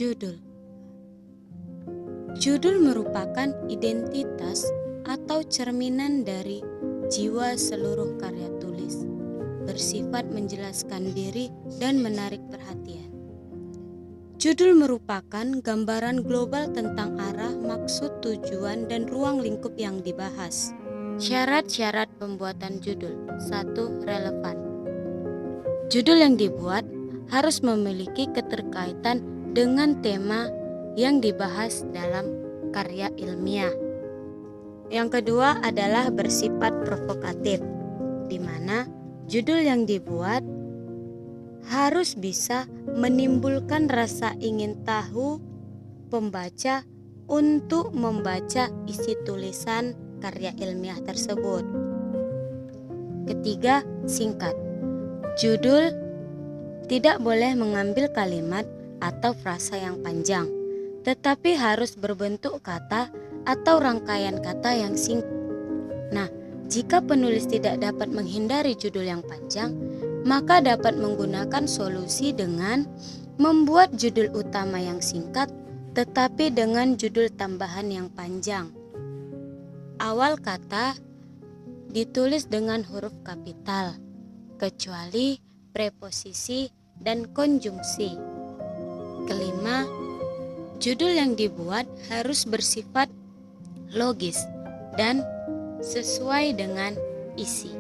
Judul. Judul merupakan identitas atau cerminan dari jiwa seluruh karya tulis, bersifat menjelaskan diri dan menarik perhatian. Judul merupakan gambaran global tentang arah, maksud, tujuan, dan ruang lingkup yang dibahas. Syarat-syarat pembuatan judul. 1. Relevan. Judul yang dibuat harus memiliki keterkaitan dengan tema yang dibahas dalam karya ilmiah. Yang kedua adalah bersifat provokatif, di mana judul yang dibuat harus bisa menimbulkan rasa ingin tahu pembaca untuk membaca isi tulisan karya ilmiah tersebut. Ketiga, singkat. Judul tidak boleh mengambil kalimat atau frasa yang panjang, tetapi harus berbentuk kata atau rangkaian kata yang singkat. Nah, jika penulis tidak dapat menghindari judul yang panjang, maka dapat menggunakan solusi dengan membuat judul utama yang singkat, tetapi dengan judul tambahan yang panjang. Awal kata ditulis dengan huruf kapital, kecuali preposisi dan konjungsi. Kelima, judul yang dibuat harus bersifat logis dan sesuai dengan isi.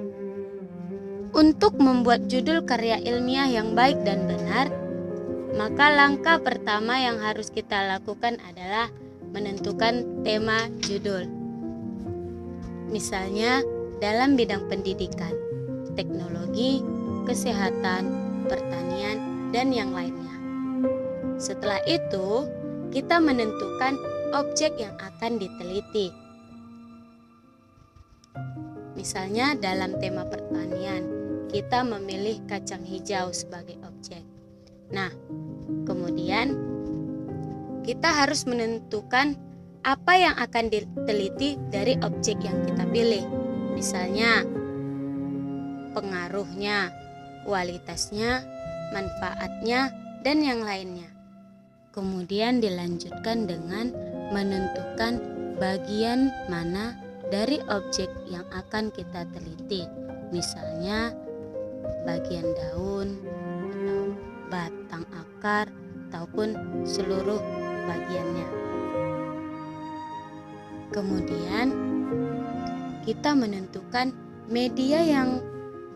Untuk membuat judul karya ilmiah yang baik dan benar, maka langkah pertama yang harus kita lakukan adalah menentukan tema judul. Misalnya dalam bidang pendidikan, teknologi, kesehatan, pertanian, dan yang lainnya. Setelah itu, kita menentukan objek yang akan diteliti. Misalnya dalam tema pertanian, kita memilih kacang hijau sebagai objek. Nah, kemudian kita harus menentukan apa yang akan diteliti dari objek yang kita pilih. Misalnya, pengaruhnya, kualitasnya, manfaatnya, dan yang lainnya. Kemudian dilanjutkan dengan menentukan bagian mana dari objek yang akan kita teliti. Misalnya bagian daun, atau batang akar, ataupun seluruh bagiannya. Kemudian kita menentukan media yang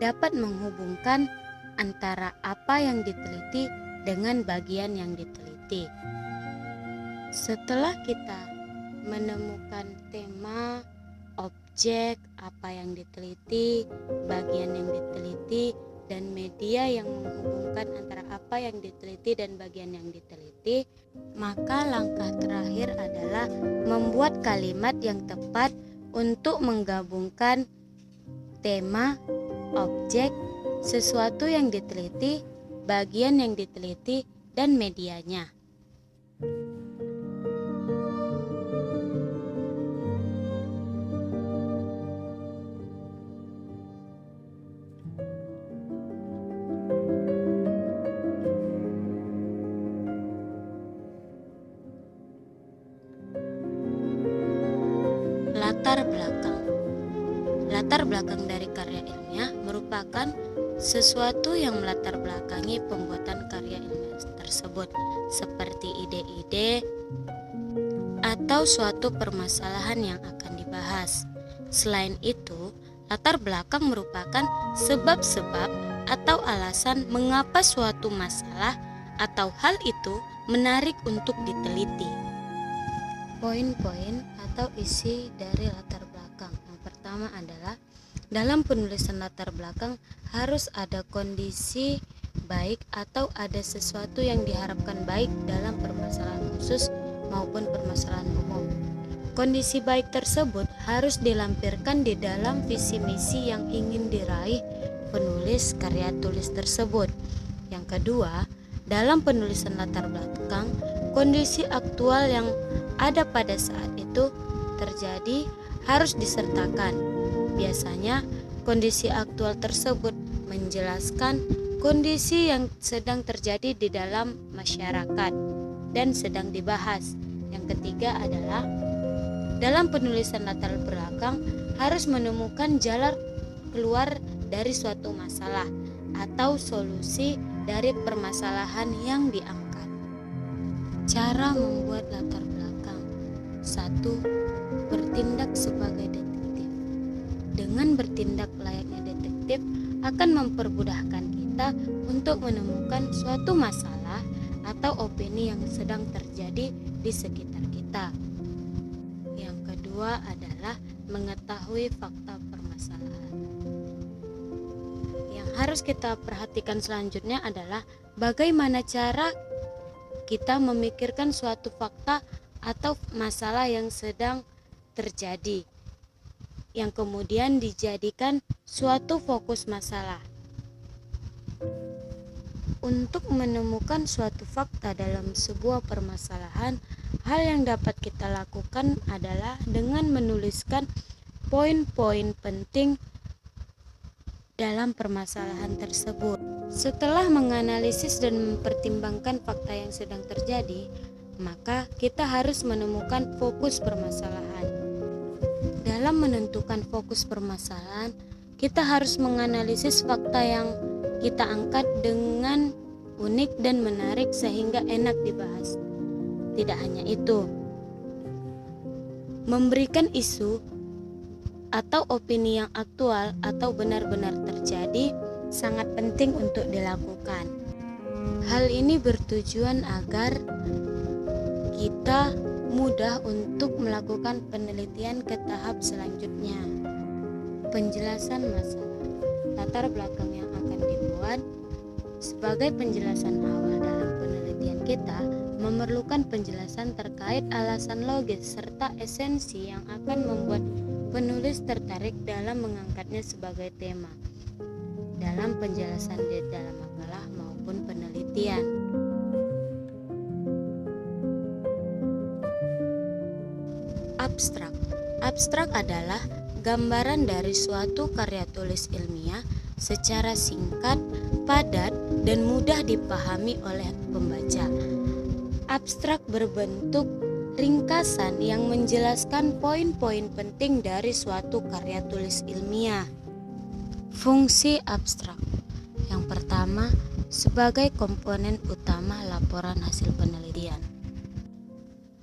dapat menghubungkan antara apa yang diteliti dengan bagian yang diteliti. Setelah kita menemukan tema, objek, apa yang diteliti, bagian yang diteliti, dan media yang menghubungkan antara apa yang diteliti dan bagian yang diteliti, maka langkah terakhir adalah membuat kalimat yang tepat untuk menggabungkan tema, objek, sesuatu yang diteliti, bagian yang diteliti, dan medianya. Latar belakang. Latar belakang dari karya ilmiah merupakan sesuatu yang melatar belakangi pembuatan karya ilmiah tersebut, seperti ide-ide atau suatu permasalahan yang akan dibahas. Selain itu, latar belakang merupakan sebab-sebab atau alasan mengapa suatu masalah atau hal itu menarik untuk diteliti. Poin-poin atau isi dari latar belakang. Yang pertama adalah dalam penulisan latar belakang harus ada kondisi baik atau ada sesuatu yang diharapkan baik dalam permasalahan khusus maupun permasalahan umum. Kondisi baik tersebut harus dilampirkan di dalam visi misi yang ingin diraih penulis karya tulis tersebut. Yang kedua, dalam penulisan latar belakang, kondisi aktual yang ada pada saat itu terjadi harus disertakan. Biasanya kondisi aktual tersebut menjelaskan kondisi yang sedang terjadi di dalam masyarakat. dan sedang dibahas. Yang ketiga adalah dalam penulisan latar belakang harus menemukan jalan keluar dari suatu masalah atau solusi dari permasalahan yang diangkat. Cara membuat latar belakang. 1. Bertindak sebagai detektif. Dengan bertindak layaknya detektif akan mempermudahkan kita untuk menemukan suatu masalah atau opini yang sedang terjadi di sekitar kita. Yang kedua adalah mengetahui fakta permasalahan. Yang harus kita perhatikan selanjutnya adalah bagaimana cara kita memikirkan suatu fakta atau masalah yang sedang terjadi, yang kemudian dijadikan suatu fokus masalah. Untuk menemukan suatu fakta dalam sebuah permasalahan, hal yang dapat kita lakukan adalah dengan menuliskan poin-poin penting dalam permasalahan tersebut. Setelah menganalisis dan mempertimbangkan fakta yang sedang terjadi, maka kita harus menemukan fokus permasalahan. Dalam menentukan fokus permasalahan, kita harus menganalisis fakta yang kita angkat dengan unik dan menarik sehingga enak dibahas. Tidak hanya itu, memberikan isu atau opini yang aktual atau benar-benar terjadi sangat penting untuk dilakukan. Hal ini bertujuan agar kita mudah untuk melakukan penelitian ke tahap selanjutnya. Penjelasan masalah. Latar belakang yang akan dibuat sebagai penjelasan awal dalam penelitian kita memerlukan penjelasan terkait alasan logis serta esensi yang akan membuat penulis tertarik dalam mengangkatnya sebagai tema dalam penjelasan di dalam makalah maupun penelitian. Abstrak. Abstrak adalah gambaran dari suatu karya tulis ilmiah secara singkat, padat, dan mudah dipahami oleh pembaca. Abstrak berbentuk ringkasan yang menjelaskan poin-poin penting dari suatu karya tulis ilmiah. Fungsi abstrak. Yang pertama, sebagai komponen utama laporan hasil penelitian.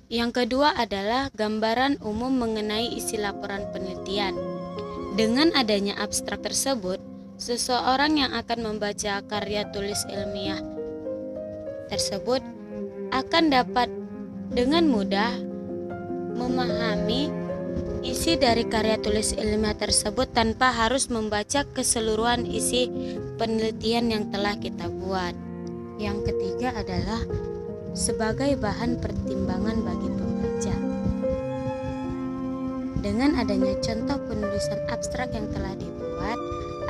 Yang kedua adalah gambaran umum mengenai isi laporan penelitian. Dengan adanya abstrak tersebut, seseorang yang akan membaca karya tulis ilmiah tersebut akan dapat dengan mudah memahami isi dari karya tulis ilmiah tersebut tanpa harus membaca keseluruhan isi penelitian yang telah kita buat. Yang ketiga adalah sebagai bahan pertimbangan bagi pembaca. Dengan adanya contoh penulisan abstrak yang telah dibuat,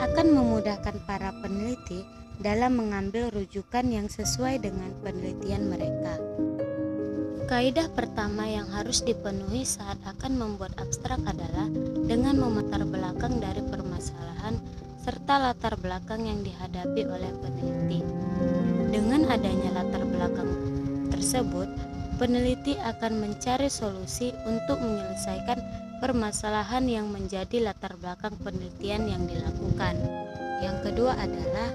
akan memudahkan para peneliti dalam mengambil rujukan yang sesuai dengan penelitian mereka. Kaidah pertama yang harus dipenuhi saat akan membuat abstrak adalah dengan melatar belakang dari permasalahan serta latar belakang yang dihadapi oleh peneliti. Dengan adanya latar belakang tersebut, peneliti akan mencari solusi untuk menyelesaikan permasalahan yang menjadi latar belakang penelitian yang dilakukan. Yang kedua adalah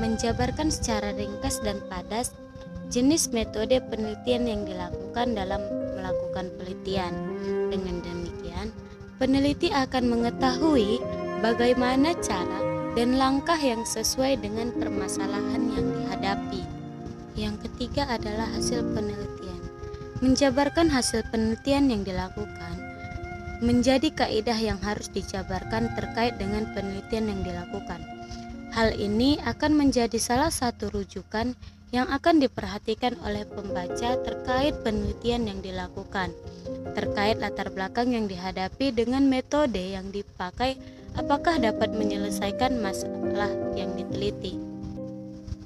menjabarkan secara ringkas dan padat jenis metode penelitian yang dilakukan dalam melakukan penelitian. Dengan demikian, peneliti akan mengetahui bagaimana cara dan langkah yang sesuai dengan permasalahan yang dihadapi. Yang ketiga adalah hasil penelitian. Menjabarkan hasil penelitian yang dilakukan menjadi kaidah yang harus dijabarkan terkait dengan penelitian yang dilakukan. Hal ini akan menjadi salah satu rujukan yang akan diperhatikan oleh pembaca terkait penelitian yang dilakukan, terkait latar belakang yang dihadapi dengan metode yang dipakai, apakah dapat menyelesaikan masalah yang diteliti.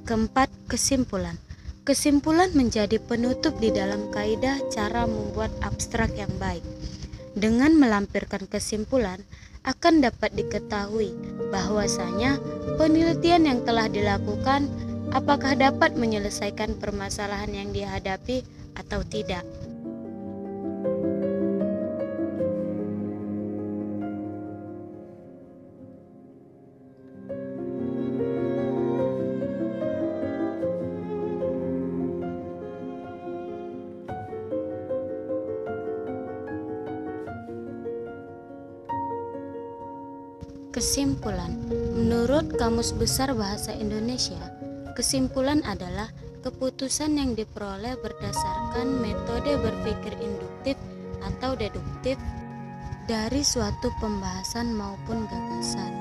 Keempat, kesimpulan. Kesimpulan menjadi penutup di dalam kaidah cara membuat abstrak yang baik. Dengan melampirkan kesimpulan, akan dapat diketahui bahwasanya penelitian yang telah dilakukan apakah dapat menyelesaikan permasalahan yang dihadapi atau tidak. Kesimpulan, menurut Kamus Besar Bahasa Indonesia, kesimpulan adalah keputusan yang diperoleh berdasarkan metode berpikir induktif atau deduktif dari suatu pembahasan maupun gagasan.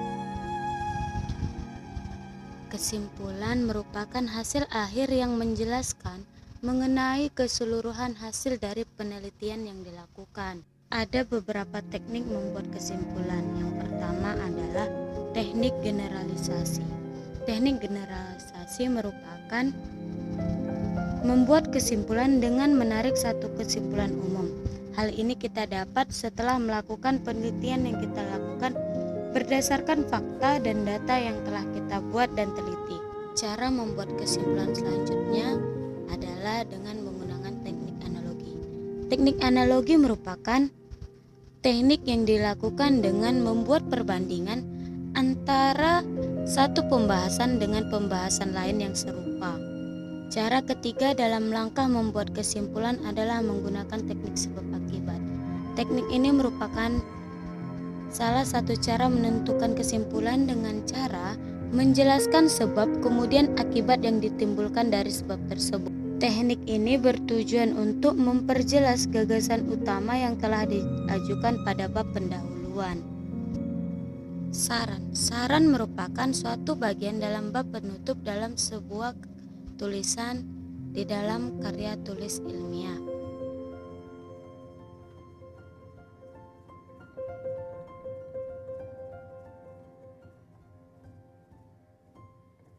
Kesimpulan merupakan hasil akhir yang menjelaskan mengenai keseluruhan hasil dari penelitian yang dilakukan. Ada beberapa teknik membuat kesimpulan. Yang pertama adalah teknik generalisasi. Teknik generalisasi merupakan membuat kesimpulan dengan menarik satu kesimpulan umum. Hal ini kita dapat setelah melakukan penelitian yang kita lakukan berdasarkan fakta dan data yang telah kita buat dan teliti. Cara membuat kesimpulan selanjutnya adalah dengan menggunakan teknik analogi. Teknik analogi merupakan teknik yang dilakukan dengan membuat perbandingan antara satu pembahasan dengan pembahasan lain yang serupa. Cara ketiga dalam langkah membuat kesimpulan adalah menggunakan teknik sebab akibat. Teknik ini merupakan salah satu cara menentukan kesimpulan dengan cara menjelaskan sebab kemudian akibat yang ditimbulkan dari sebab tersebut. Teknik ini bertujuan untuk memperjelas gagasan utama yang telah diajukan pada bab pendahuluan. Saran merupakan suatu bagian dalam bab penutup dalam sebuah tulisan di dalam karya tulis ilmiah.